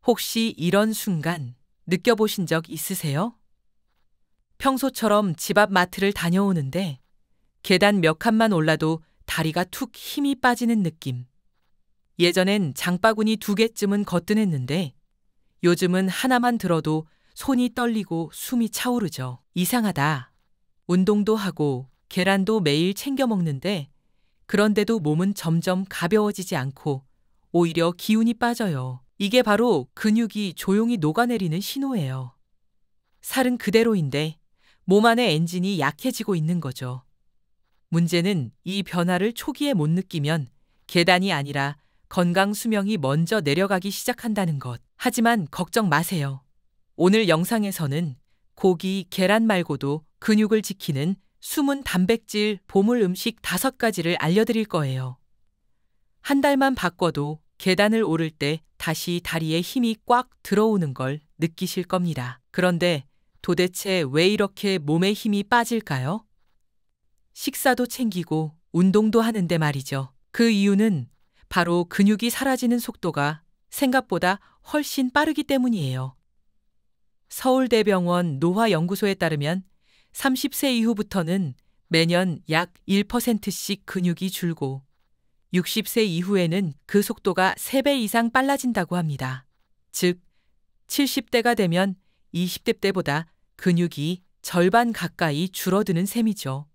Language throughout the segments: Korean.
혹시 이런 순간 느껴보신 적 있으세요? 평소처럼 집 앞 마트를 다녀오는데 계단 몇 칸만 올라도 다리가 툭 힘이 빠지는 느낌. 예전엔 장바구니 2개쯤은 거뜬했는데 요즘은 하나만 들어도 손이 떨리고 숨이 차오르죠. 이상하다. 운동도 하고 계란도 매일 챙겨 먹는데 그런데도 몸은 점점 가벼워지지 않고 오히려 기운이 빠져요. 이게 바로 근육이 조용히 녹아내리는 신호예요. 살은 그대로인데 몸 안의 엔진이 약해지고 있는 거죠. 문제는 이 변화를 초기에 못 느끼면 계단이 아니라 건강 수명이 먼저 내려가기 시작한다는 것. 하지만 걱정 마세요. 오늘 영상에서는 고기, 계란 말고도 근육을 지키는 숨은 단백질 보물 음식 5가지를 알려드릴 거예요. 한 달만 바꿔도 계단을 오를 때 다시 다리에 힘이 꽉 들어오는 걸 느끼실 겁니다. 그런데 도대체 왜 이렇게 몸에 힘이 빠질까요? 식사도 챙기고 운동도 하는데 말이죠. 그 이유는 바로 근육이 사라지는 속도가 생각보다 훨씬 빠르기 때문이에요. 서울대병원 노화연구소에 따르면 30세 이후부터는 매년 약 1%씩 근육이 줄고 60세 이후에는 그 속도가 3배 이상 빨라진다고 합니다. 즉, 70대가 되면 20대 때보다 근육이 절반 가까이 줄어드는 셈이죠.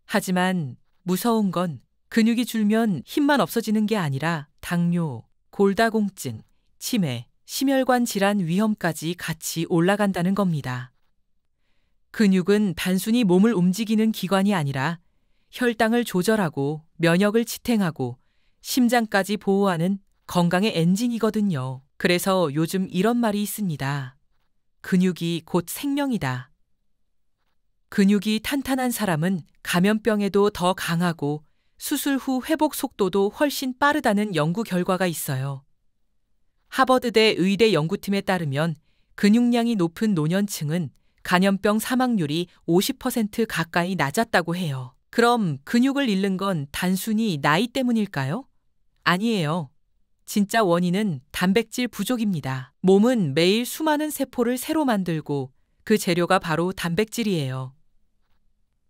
하지만 무서운 건 근육이 줄면 힘만 없어지는 게 아니라 당뇨, 골다공증, 치매, 심혈관 질환 위험까지 같이 올라간다는 겁니다. 근육은 단순히 몸을 움직이는 기관이 아니라 혈당을 조절하고 면역을 지탱하고 심장까지 보호하는 건강의 엔진이거든요. 그래서 요즘 이런 말이 있습니다. 근육이 곧 생명이다. 근육이 탄탄한 사람은 감염병에도 더 강하고 수술 후 회복 속도도 훨씬 빠르다는 연구 결과가 있어요. 하버드대 의대 연구팀에 따르면 근육량이 높은 노년층은 감염병 사망률이 50% 가까이 낮았다고 해요. 그럼 근육을 잃는 건 단순히 나이 때문일까요? 아니에요. 진짜 원인은 단백질 부족입니다. 몸은 매일 수많은 세포를 새로 만들고 그 재료가 바로 단백질이에요.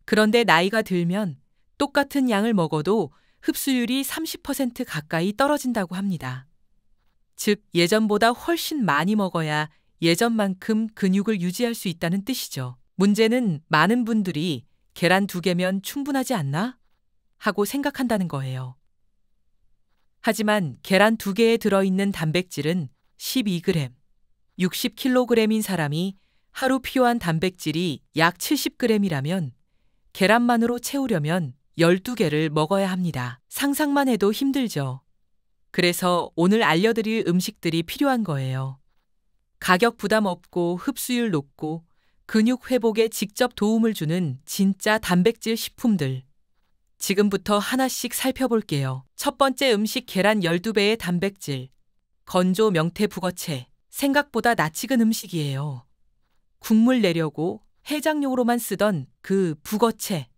그런데 나이가 들면 똑같은 양을 먹어도 흡수율이 30% 가까이 떨어진다고 합니다. 즉, 예전보다 훨씬 많이 먹어야 예전만큼 근육을 유지할 수 있다는 뜻이죠. 문제는 많은 분들이 계란 2개면 충분하지 않나? 하고 생각한다는 거예요. 하지만 계란 2개에 들어있는 단백질은 12g, 60kg인 사람이 하루 필요한 단백질이 약 70g이라면 계란만으로 채우려면 12개를 먹어야 합니다. 상상만 해도 힘들죠. 그래서 오늘 알려드릴 음식들이 필요한 거예요. 가격 부담 없고 흡수율 높고 근육 회복에 직접 도움을 주는 진짜 단백질 식품들. 지금부터 하나씩 살펴볼게요. 첫 번째 음식 계란 12배의 단백질. 건조 명태 북어채. 생각보다 낯익은 음식이에요. 국물 내려고 해장용으로만 쓰던 그 북어채.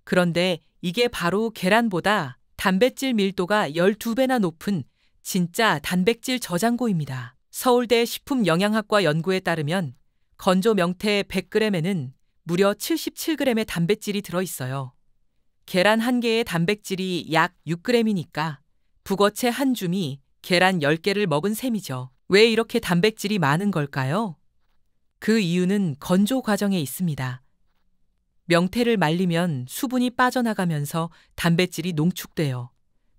그런데 이게 바로 계란보다 단백질 밀도가 12배나 높은 진짜 단백질 저장고입니다. 서울대 식품영양학과 연구에 따르면 건조 명태 100g에는 무려 77g의 단백질이 들어있어요. 계란 1개의 단백질이 약 6g이니까 북어채 한 줌이 계란 10개를 먹은 셈이죠. 왜 이렇게 단백질이 많은 걸까요? 그 이유는 건조 과정에 있습니다. 명태를 말리면 수분이 빠져나가면서 단백질이 농축돼요.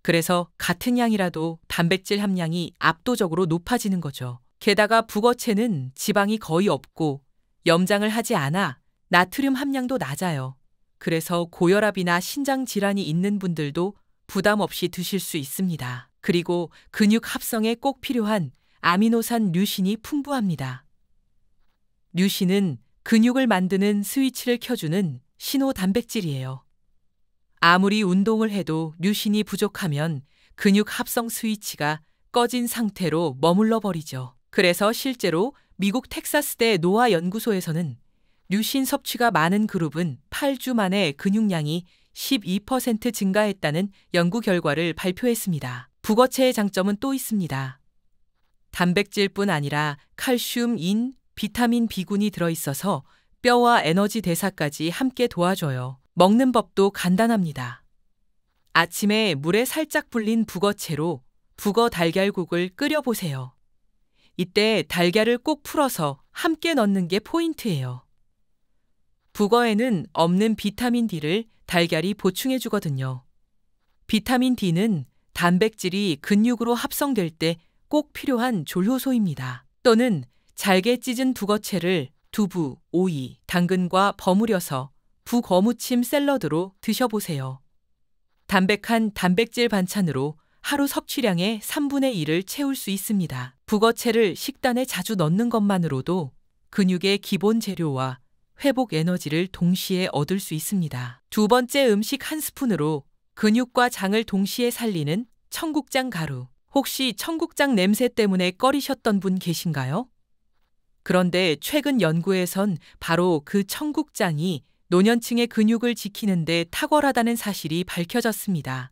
그래서 같은 양이라도 단백질 함량이 압도적으로 높아지는 거죠. 게다가 북어채는 지방이 거의 없고 염장을 하지 않아 나트륨 함량도 낮아요. 그래서 고혈압이나 신장 질환이 있는 분들도 부담 없이 드실 수 있습니다. 그리고 근육 합성에 꼭 필요한 아미노산 류신이 풍부합니다. 류신은 근육을 만드는 스위치를 켜주는 신호 단백질이에요. 아무리 운동을 해도 류신이 부족하면 근육 합성 스위치가 꺼진 상태로 머물러 버리죠. 그래서 실제로 미국 텍사스대 노화연구소에서는 류신 섭취가 많은 그룹은 8주 만에 근육량이 12% 증가했다는 연구 결과를 발표했습니다. 북어채의 장점은 또 있습니다. 단백질뿐 아니라 칼슘, 인, 비타민 B군이 들어있어서 뼈와 에너지 대사까지 함께 도와줘요. 먹는 법도 간단합니다. 아침에 물에 살짝 불린 북어채로 북어 달걀국을 끓여보세요. 이때 달걀을 꼭 풀어서 함께 넣는 게 포인트예요. 북어에는 없는 비타민 D를 달걀이 보충해 주거든요. 비타민 D는 단백질이 근육으로 합성될 때 꼭 필요한 조효소입니다. 또는 잘게 찢은 북어채를 두부, 오이, 당근과 버무려서 북어무침 샐러드로 드셔보세요. 담백한 단백질 반찬으로 하루 섭취량의 3분의 1을 채울 수 있습니다. 북어채를 식단에 자주 넣는 것만으로도 근육의 기본 재료와 회복 에너지를 동시에 얻을 수 있습니다. 두 번째 음식 한 스푼으로 근육과 장을 동시에 살리는 청국장 가루. 혹시 청국장 냄새 때문에 꺼리셨던 분 계신가요? 그런데 최근 연구에선 바로 그 청국장이 노년층의 근육을 지키는 데 탁월하다는 사실이 밝혀졌습니다.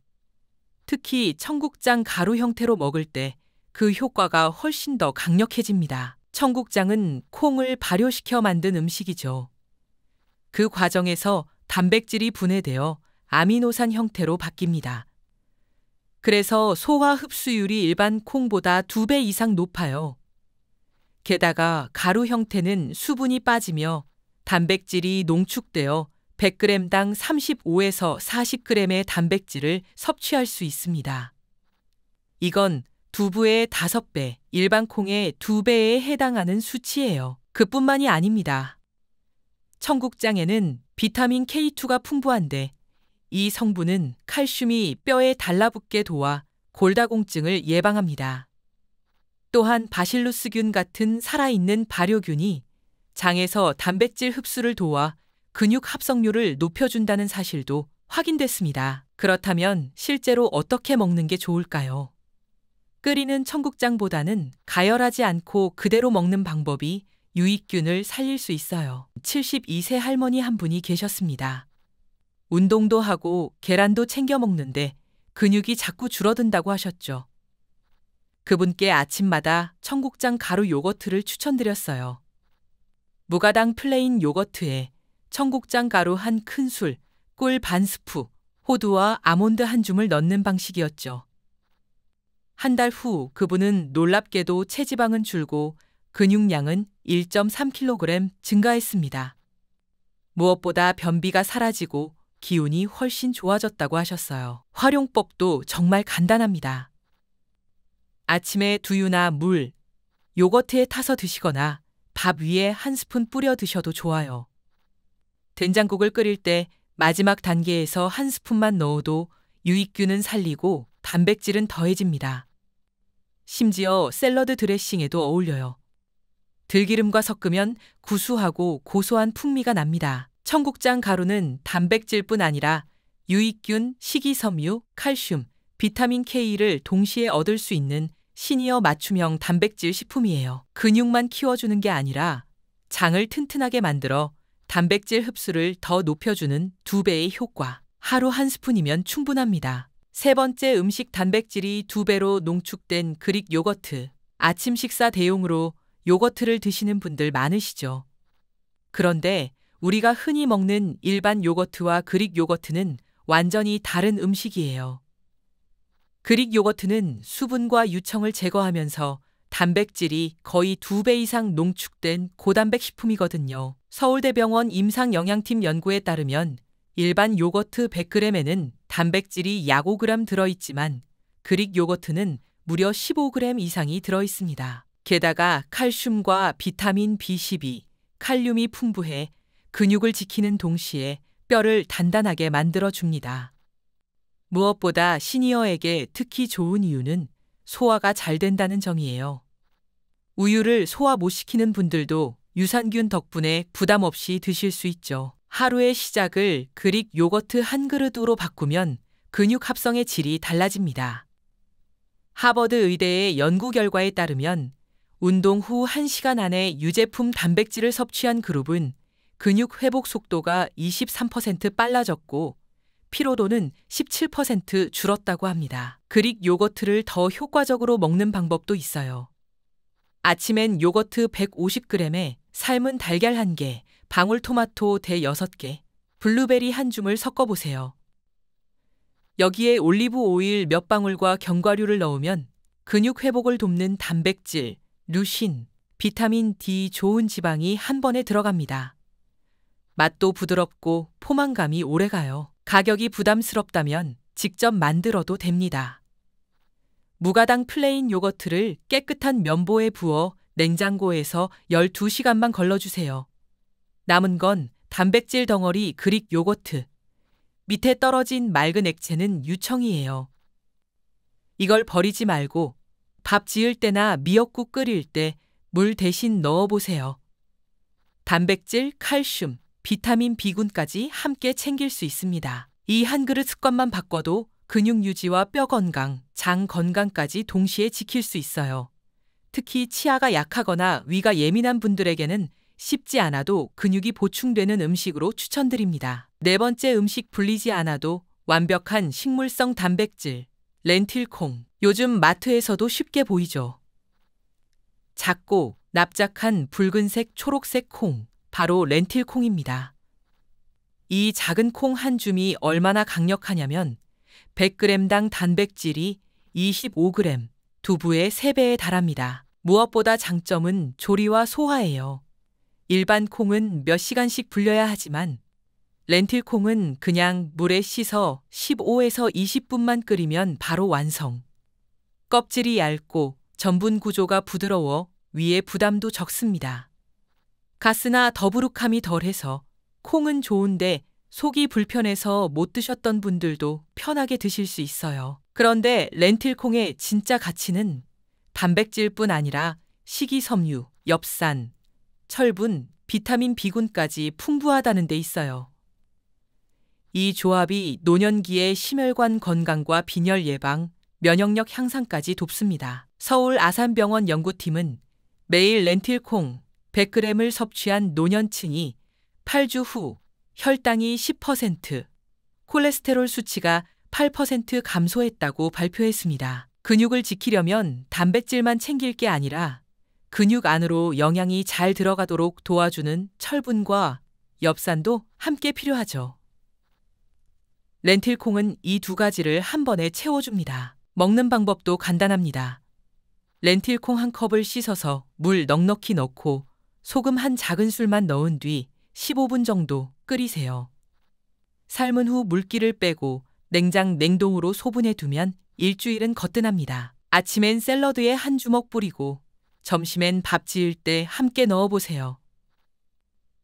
특히 청국장 가루 형태로 먹을 때 그 효과가 훨씬 더 강력해집니다. 청국장은 콩을 발효시켜 만든 음식이죠. 그 과정에서 단백질이 분해되어 아미노산 형태로 바뀝니다. 그래서 소화 흡수율이 일반 콩보다 2배 이상 높아요. 게다가 가루 형태는 수분이 빠지며 단백질이 농축되어 100g당 35에서 40g의 단백질을 섭취할 수 있습니다. 이건 두부의 5배, 일반 콩의 2배에 해당하는 수치예요. 그뿐만이 아닙니다. 청국장에는 비타민 K2가 풍부한데 이 성분은 칼슘이 뼈에 달라붙게 도와 골다공증을 예방합니다. 또한 바실루스균 같은 살아있는 발효균이 장에서 단백질 흡수를 도와 근육 합성률을 높여준다는 사실도 확인됐습니다. 그렇다면 실제로 어떻게 먹는 게 좋을까요? 끓이는 청국장보다는 가열하지 않고 그대로 먹는 방법이 유익균을 살릴 수 있어요. 72세 할머니 한 분이 계셨습니다. 운동도 하고 계란도 챙겨 먹는데 근육이 자꾸 줄어든다고 하셨죠. 그분께 아침마다 청국장 가루 요거트를 추천드렸어요. 무가당 플레인 요거트에 청국장 가루 한 큰술, 꿀 반 스푼, 호두와 아몬드 한 줌을 넣는 방식이었죠. 한 달 후 그분은 놀랍게도 체지방은 줄고 근육량은 1.3kg 증가했습니다. 무엇보다 변비가 사라지고 기운이 훨씬 좋아졌다고 하셨어요. 활용법도 정말 간단합니다. 아침에 두유나 물, 요거트에 타서 드시거나 밥 위에 한 스푼 뿌려 드셔도 좋아요. 된장국을 끓일 때 마지막 단계에서 한 스푼만 넣어도 유익균은 살리고 단백질은 더해집니다. 심지어 샐러드 드레싱에도 어울려요. 들기름과 섞으면 구수하고 고소한 풍미가 납니다. 청국장 가루는 단백질뿐 아니라 유익균, 식이섬유, 칼슘, 비타민 K를 동시에 얻을 수 있는 시니어 맞춤형 단백질 식품이에요. 근육만 키워주는 게 아니라 장을 튼튼하게 만들어 단백질 흡수를 더 높여주는 2배의 효과. 하루 한 스푼이면 충분합니다. 세 번째 음식 단백질이 2배로 농축된 그릭 요거트. 아침 식사 대용으로 요거트를 드시는 분들 많으시죠. 그런데 우리가 흔히 먹는 일반 요거트와 그릭 요거트는 완전히 다른 음식이에요. 그릭 요거트는 수분과 유청을 제거하면서 단백질이 거의 2배 이상 농축된 고단백 식품이거든요. 서울대병원 임상영양팀 연구에 따르면 일반 요거트 100g에는 단백질이 약 5g 들어있지만 그릭 요거트는 무려 15g 이상이 들어있습니다. 게다가 칼슘과 비타민 B12, 칼륨이 풍부해 근육을 지키는 동시에 뼈를 단단하게 만들어줍니다. 무엇보다 시니어에게 특히 좋은 이유는 소화가 잘 된다는 점이에요. 우유를 소화 못 시키는 분들도 유산균 덕분에 부담 없이 드실 수 있죠. 하루의 시작을 그릭 요거트 한 그릇으로 바꾸면 근육 합성의 질이 달라집니다. 하버드 의대의 연구 결과에 따르면 운동 후 1시간 안에 유제품 단백질을 섭취한 그룹은 근육 회복 속도가 23% 빨라졌고 피로도는 17% 줄었다고 합니다. 그릭 요거트를 더 효과적으로 먹는 방법도 있어요. 아침엔 요거트 150g에 삶은 달걀 1개, 방울토마토 대 6개, 블루베리 한 줌을 섞어보세요. 여기에 올리브 오일 몇 방울과 견과류를 넣으면 근육 회복을 돕는 단백질, 류신, 비타민 D 좋은 지방이 한 번에 들어갑니다. 맛도 부드럽고 포만감이 오래가요. 가격이 부담스럽다면 직접 만들어도 됩니다. 무가당 플레인 요거트를 깨끗한 면보에 부어 냉장고에서 12시간만 걸러주세요. 남은 건 단백질 덩어리 그릭 요거트. 밑에 떨어진 맑은 액체는 유청이에요. 이걸 버리지 말고 밥 지을 때나 미역국 끓일 때 물 대신 넣어보세요. 단백질, 칼슘, 비타민 B군까지 함께 챙길 수 있습니다. 이 한 그릇 습관만 바꿔도 근육 유지와 뼈 건강, 장 건강까지 동시에 지킬 수 있어요. 특히 치아가 약하거나 위가 예민한 분들에게는 씹지 않아도 근육이 보충되는 음식으로 추천드립니다. 네 번째 음식 불리지 않아도 완벽한 식물성 단백질, 렌틸콩. 요즘 마트에서도 쉽게 보이죠. 작고 납작한 붉은색, 초록색 콩, 바로 렌틸콩입니다. 이 작은 콩 한 줌이 얼마나 강력하냐면 100g당 단백질이 25g, 두부의 3배에 달합니다. 무엇보다 장점은 조리와 소화예요. 일반 콩은 몇 시간씩 불려야 하지만 렌틸콩은 그냥 물에 씻어 15에서 20분만 끓이면 바로 완성. 껍질이 얇고 전분 구조가 부드러워 위에 부담도 적습니다. 가스나 더부룩함이 덜해서 콩은 좋은데 속이 불편해서 못 드셨던 분들도 편하게 드실 수 있어요. 그런데 렌틸콩의 진짜 가치는 단백질뿐 아니라 식이섬유, 엽산, 철분, 비타민 B군까지 풍부하다는 데 있어요. 이 조합이 노년기의 심혈관 건강과 빈혈 예방, 면역력 향상까지 돕습니다. 서울 아산병원 연구팀은 매일 렌틸콩 100g을 섭취한 노년층이 8주 후 혈당이 10%, 콜레스테롤 수치가 8% 감소했다고 발표했습니다. 근육을 지키려면 단백질만 챙길 게 아니라 근육 안으로 영양이 잘 들어가도록 도와주는 철분과 엽산도 함께 필요하죠. 렌틸콩은 이 두 가지를 한 번에 채워줍니다. 먹는 방법도 간단합니다. 렌틸콩 한 컵을 씻어서 물 넉넉히 넣고 소금 한 작은술만 넣은 뒤 15분 정도 끓이세요. 삶은 후 물기를 빼고 냉동으로 소분해 두면 일주일은 거뜬합니다. 아침엔 샐러드에 한 주먹 뿌리고 점심엔 밥 지을 때 함께 넣어보세요.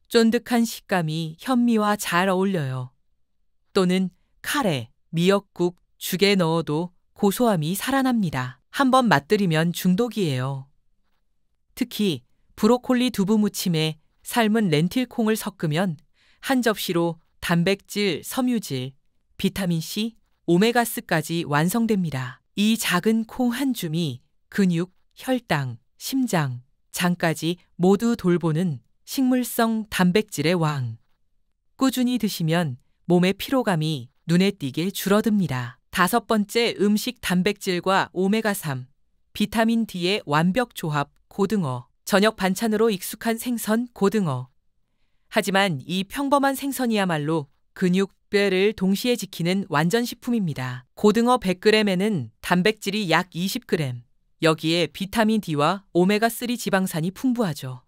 쫀득한 식감이 현미와 잘 어울려요. 또는 카레, 미역국, 죽에 넣어도 고소함이 살아납니다. 한번 맛들이면 중독이에요. 특히 브로콜리 두부 무침에 삶은 렌틸콩을 섞으면 한 접시로 단백질, 섬유질, 비타민C, 오메가3까지 완성됩니다. 이 작은 콩 한 줌이 근육, 혈당, 심장, 장까지 모두 돌보는 식물성 단백질의 왕. 꾸준히 드시면 몸의 피로감이 눈에 띄게 줄어듭니다. 다섯 번째 음식 단백질과 오메가3, 비타민 D의 완벽 조합 고등어. 저녁 반찬으로 익숙한 생선 고등어. 하지만 이 평범한 생선이야말로 근육, 뼈를 동시에 지키는 완전식품입니다. 고등어 100g에는 단백질이 약 20g, 여기에 비타민 D와 오메가3 지방산이 풍부하죠.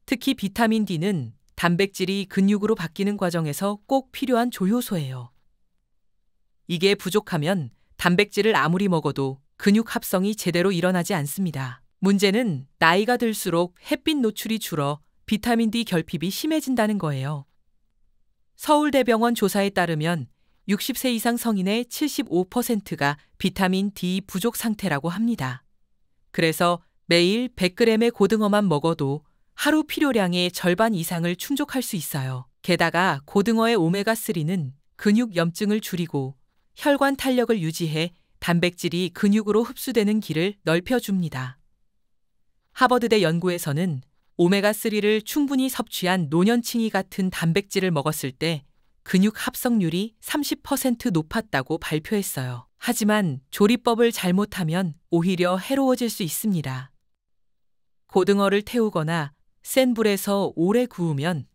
특히 비타민 D는 단백질이 근육으로 바뀌는 과정에서 꼭 필요한 조효소예요. 이게 부족하면 단백질을 아무리 먹어도 근육 합성이 제대로 일어나지 않습니다. 문제는 나이가 들수록 햇빛 노출이 줄어 비타민 D 결핍이 심해진다는 거예요. 서울대병원 조사에 따르면 60세 이상 성인의 75%가 비타민 D 부족 상태라고 합니다. 그래서 매일 100g의 고등어만 먹어도 하루 필요량의 절반 이상을 충족할 수 있어요. 게다가 고등어의 오메가3는 근육 염증을 줄이고 혈관 탄력을 유지해 단백질이 근육으로 흡수되는 길을 넓혀줍니다. 하버드대 연구에서는 오메가3를 충분히 섭취한 노년층이 같은 단백질을 먹었을 때 근육 합성률이 30% 높았다고 발표했어요. 하지만 조리법을 잘못하면 오히려 해로워질 수 있습니다. 고등어를 태우거나 센 불에서 오래 구우면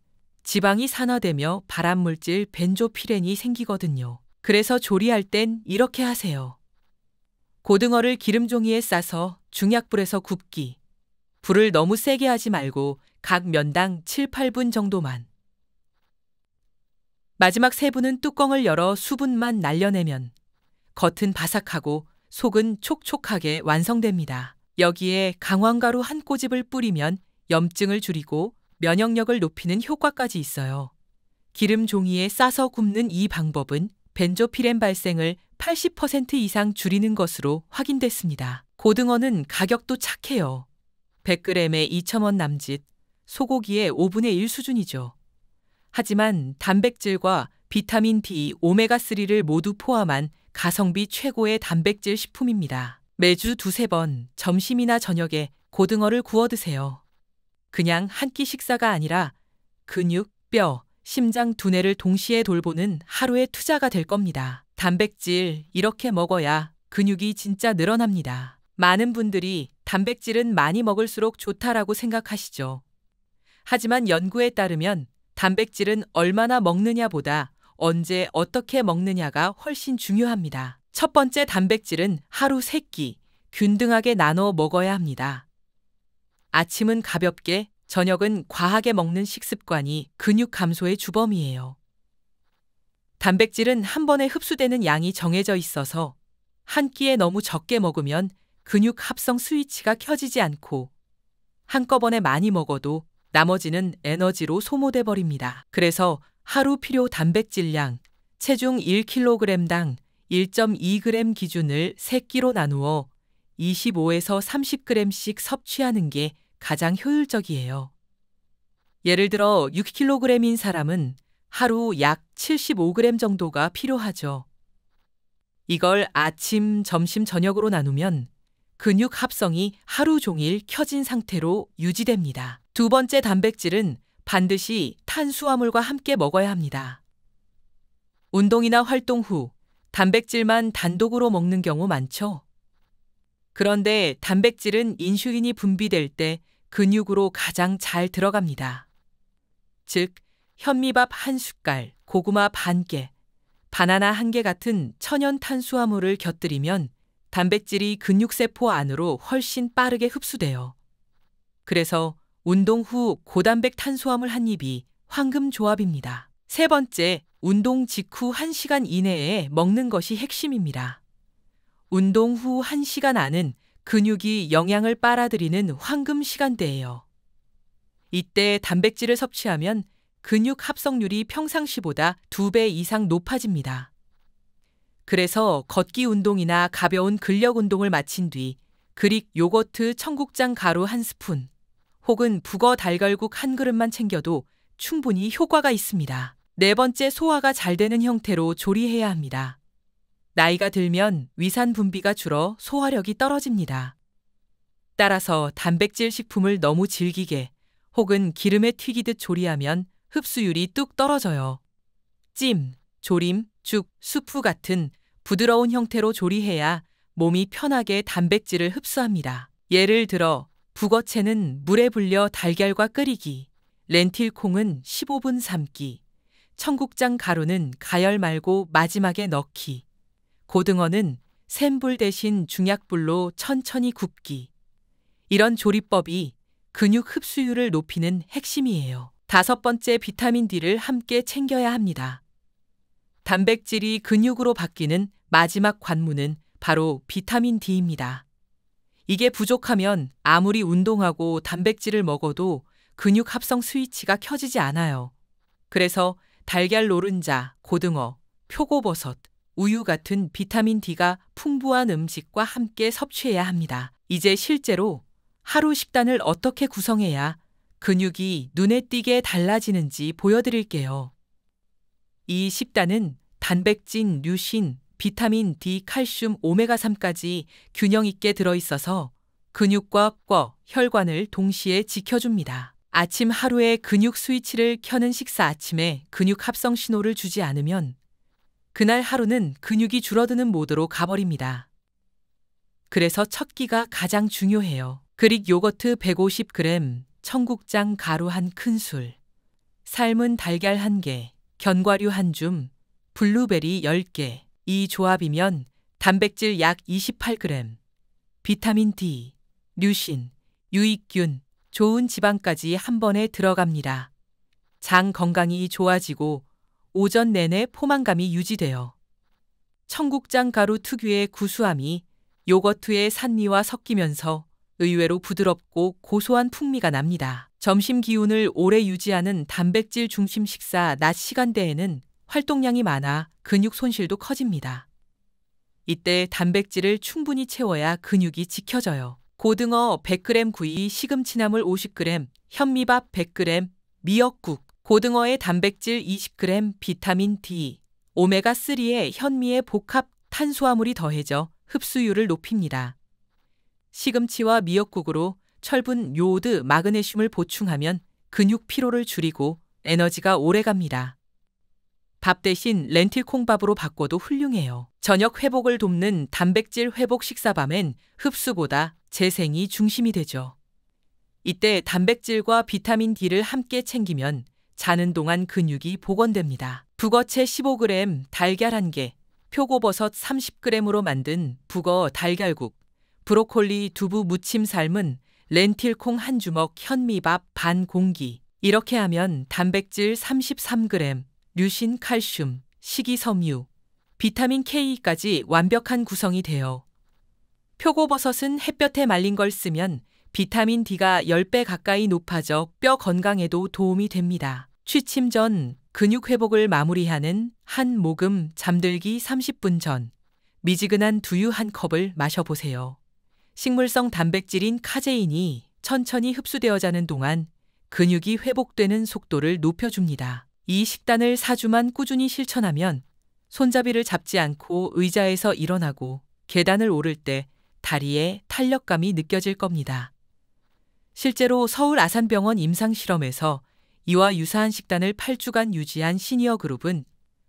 지방이 산화되며 발암물질 벤조피렌이 생기거든요. 그래서 조리할 땐 이렇게 하세요. 고등어를 기름종이에 싸서 중약불에서 굽기. 불을 너무 세게 하지 말고 각 면당 7, 8분 정도만. 마지막 3분은 뚜껑을 열어 수분만 날려내면 겉은 바삭하고 속은 촉촉하게 완성됩니다. 여기에 강황가루 한 꼬집을 뿌리면 염증을 줄이고 면역력을 높이는 효과까지 있어요. 기름 종이에 싸서 굽는 이 방법은 벤조피렌 발생을 80% 이상 줄이는 것으로 확인됐습니다. 고등어는 가격도 착해요. 100g에 2,000원 남짓, 소고기의 5분의 1 수준이죠. 하지만 단백질과 비타민 D, 오메가3를 모두 포함한 가성비 최고의 단백질 식품입니다. 매주 2~3번 점심이나 저녁에 고등어를 구워 드세요. 그냥 한 끼 식사가 아니라 근육, 뼈, 심장, 두뇌를 동시에 돌보는 하루의 투자가 될 겁니다. 단백질 이렇게 먹어야 근육이 진짜 늘어납니다. 많은 분들이 단백질은 많이 먹을수록 좋다라고 생각하시죠. 하지만 연구에 따르면 단백질은 얼마나 먹느냐보다 언제 어떻게 먹느냐가 훨씬 중요합니다. 첫 번째 단백질은 하루 3끼 균등하게 나눠 먹어야 합니다. 아침은 가볍게, 저녁은 과하게 먹는 식습관이 근육 감소의 주범이에요. 단백질은 한 번에 흡수되는 양이 정해져 있어서 한 끼에 너무 적게 먹으면 근육 합성 스위치가 켜지지 않고 한꺼번에 많이 먹어도 나머지는 에너지로 소모돼 버립니다. 그래서 하루 필요 단백질량 체중 1kg당 1.2g 기준을 3끼로 나누어 25에서 30g씩 섭취하는 게 가장 효율적이에요. 예를 들어 6kg인 사람은 하루 약 75g 정도가 필요하죠. 이걸 아침, 점심, 저녁으로 나누면 근육 합성이 하루 종일 켜진 상태로 유지됩니다. 두 번째 단백질은 반드시 탄수화물과 함께 먹어야 합니다. 운동이나 활동 후 단백질만 단독으로 먹는 경우 많죠. 그런데 단백질은 인슐린이 분비될 때 근육으로 가장 잘 들어갑니다. 즉, 현미밥 1숟갈, 고구마 반 개, 바나나 1개 같은 천연 탄수화물을 곁들이면 단백질이 근육세포 안으로 훨씬 빠르게 흡수돼요. 그래서 운동 후 고단백 탄수화물 한 입이 황금 조합입니다. 세 번째, 운동 직후 1시간 이내에 먹는 것이 핵심입니다. 운동 후 1시간 안은 근육이 영양을 빨아들이는 황금 시간대예요. 이때 단백질을 섭취하면 근육 합성률이 평상시보다 2배 이상 높아집니다. 그래서 걷기 운동이나 가벼운 근력 운동을 마친 뒤 그릭 요거트 청국장 가루 1스푼 혹은 북어 달걀국 1그릇만 챙겨도 충분히 효과가 있습니다. 네 번째, 소화가 잘 되는 형태로 조리해야 합니다. 나이가 들면 위산 분비가 줄어 소화력이 떨어집니다. 따라서 단백질 식품을 너무 질기게 혹은 기름에 튀기듯 조리하면 흡수율이 뚝 떨어져요. 찜, 조림, 죽, 수프 같은 부드러운 형태로 조리해야 몸이 편하게 단백질을 흡수합니다. 예를 들어 북어채는 물에 불려 달걀과 끓이기, 렌틸콩은 15분 삶기, 청국장 가루는 가열 말고 마지막에 넣기, 고등어는 센 불 대신 중약불로 천천히 굽기. 이런 조리법이 근육 흡수율을 높이는 핵심이에요. 다섯 번째, 비타민 D를 함께 챙겨야 합니다. 단백질이 근육으로 바뀌는 마지막 관문은 바로 비타민 D입니다. 이게 부족하면 아무리 운동하고 단백질을 먹어도 근육 합성 스위치가 켜지지 않아요. 그래서 달걀 노른자, 고등어, 표고버섯, 우유 같은 비타민 D가 풍부한 음식과 함께 섭취해야 합니다. 이제 실제로 하루 식단을 어떻게 구성해야 근육이 눈에 띄게 달라지는지 보여드릴게요. 이 식단은 단백질, 류신, 비타민 D, 칼슘, 오메가3까지 균형 있게 들어있어서 근육과 뼈, 혈관을 동시에 지켜줍니다. 아침 하루에 근육 스위치를 켜는 식사 아침에 근육 합성 신호를 주지 않으면 그날 하루는 근육이 줄어드는 모드로 가버립니다. 그래서 첫 끼가 가장 중요해요. 그릭 요거트 150g, 청국장 가루 1큰술, 삶은 달걀 1개, 견과류 1줌, 블루베리 10개. 이 조합이면 단백질 약 28g, 비타민 D, 류신, 유익균, 좋은 지방까지 한 번에 들어갑니다. 장 건강이 좋아지고 오전 내내 포만감이 유지되어 청국장 가루 특유의 구수함이 요거트의 산미와 섞이면서 의외로 부드럽고 고소한 풍미가 납니다. 점심 기운을 오래 유지하는 단백질 중심 식사 낮 시간대에는 활동량이 많아 근육 손실도 커집니다. 이때 단백질을 충분히 채워야 근육이 지켜져요. 고등어 100g 구이, 시금치나물 50g, 현미밥 100g, 미역국, 고등어의 단백질 20g, 비타민 D, 오메가3의 현미의 복합 탄수화물이 더해져 흡수율을 높입니다. 시금치와 미역국으로 철분, 요오드, 마그네슘을 보충하면 근육 피로를 줄이고 에너지가 오래갑니다. 밥 대신 렌틸 콩밥으로 바꿔도 훌륭해요. 저녁 회복을 돕는 단백질 회복 식사밤엔 흡수보다 재생이 중심이 되죠. 이때 단백질과 비타민 D를 함께 챙기면 자는 동안 근육이 복원됩니다. 북어채 15g, 달걀 1개, 표고버섯 30g으로 만든 북어 달걀국, 브로콜리 두부 무침 삶은 렌틸콩 1주먹, 현미밥 반 공기. 이렇게 하면 단백질 33g, 류신, 칼슘, 식이섬유, 비타민 K까지 완벽한 구성이 돼요. 표고버섯은 햇볕에 말린 걸 쓰면 비타민 D가 10배 가까이 높아져 뼈 건강에도 도움이 됩니다. 취침 전 근육 회복을 마무리하는 한 모금 잠들기 30분 전 미지근한 두유 1컵을 마셔보세요. 식물성 단백질인 카제인이 천천히 흡수되어 자는 동안 근육이 회복되는 속도를 높여줍니다. 이 식단을 4주만 꾸준히 실천하면 손잡이를 잡지 않고 의자에서 일어나고 계단을 오를 때 다리에 탄력감이 느껴질 겁니다. 실제로 서울 아산병원 임상실험에서 이와 유사한 식단을 8주간 유지한 시니어 그룹은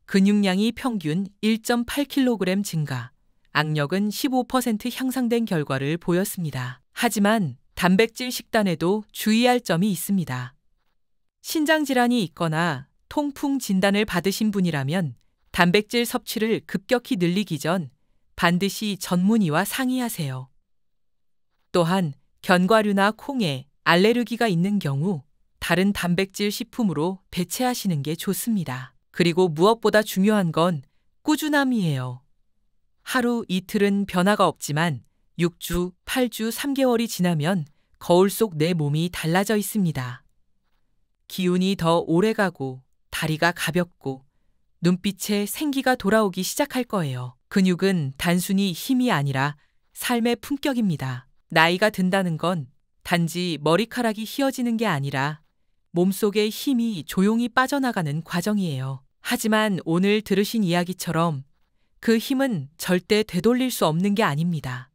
근육량이 평균 1.8kg 증가, 악력은 15% 향상된 결과를 보였습니다. 하지만 단백질 식단에도 주의할 점이 있습니다. 신장질환이 있거나 통풍 진단을 받으신 분이라면 단백질 섭취를 급격히 늘리기 전 반드시 전문의와 상의하세요. 또한 견과류나 콩에 알레르기가 있는 경우 다른 단백질 식품으로 대체하시는 게 좋습니다. 그리고 무엇보다 중요한 건 꾸준함이에요. 하루 이틀은 변화가 없지만 6주, 8주, 3개월이 지나면 거울 속 내 몸이 달라져 있습니다. 기운이 더 오래가고 다리가 가볍고 눈빛에 생기가 돌아오기 시작할 거예요. 근육은 단순히 힘이 아니라 삶의 품격입니다. 나이가 든다는 건 단지 머리카락이 휘어지는 게 아니라 몸속의 힘이 조용히 빠져나가는 과정이에요. 하지만 오늘 들으신 이야기처럼 그 힘은 절대 되돌릴 수 없는 게 아닙니다.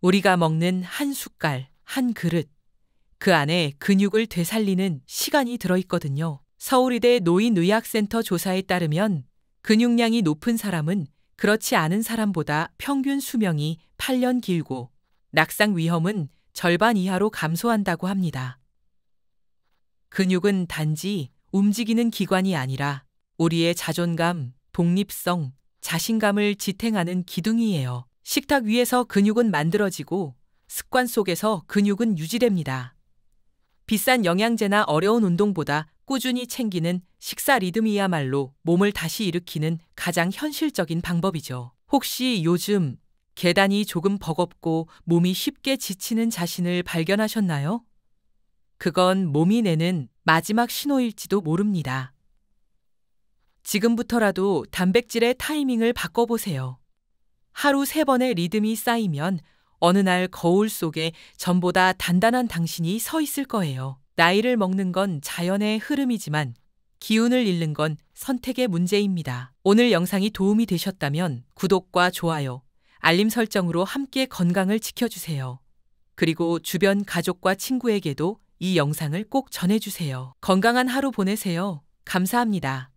우리가 먹는 한 숟갈, 한 그릇, 그 안에 근육을 되살리는 시간이 들어있거든요. 서울의대 노인의학센터 조사에 따르면 근육량이 높은 사람은 그렇지 않은 사람보다 평균 수명이 8년 길고 낙상 위험은 절반 이하로 감소한다고 합니다. 근육은 단지 움직이는 기관이 아니라 우리의 자존감, 독립성, 자신감을 지탱하는 기둥이에요. 식탁 위에서 근육은 만들어지고 습관 속에서 근육은 유지됩니다. 비싼 영양제나 어려운 운동보다 꾸준히 챙기는 식사 리듬이야말로 몸을 다시 일으키는 가장 현실적인 방법이죠. 혹시 요즘 계단이 조금 버겁고 몸이 쉽게 지치는 자신을 발견하셨나요? 그건 몸이 내는 마지막 신호일지도 모릅니다. 지금부터라도 단백질의 타이밍을 바꿔보세요. 하루 3번의 리듬이 쌓이면 어느 날 거울 속에 전보다 단단한 당신이 서 있을 거예요. 나이를 먹는 건 자연의 흐름이지만 기운을 잃는 건 선택의 문제입니다. 오늘 영상이 도움이 되셨다면 구독과 좋아요, 알림 설정으로 함께 건강을 지켜주세요. 그리고 주변 가족과 친구에게도 이 영상을 꼭 전해주세요. 건강한 하루 보내세요. 감사합니다.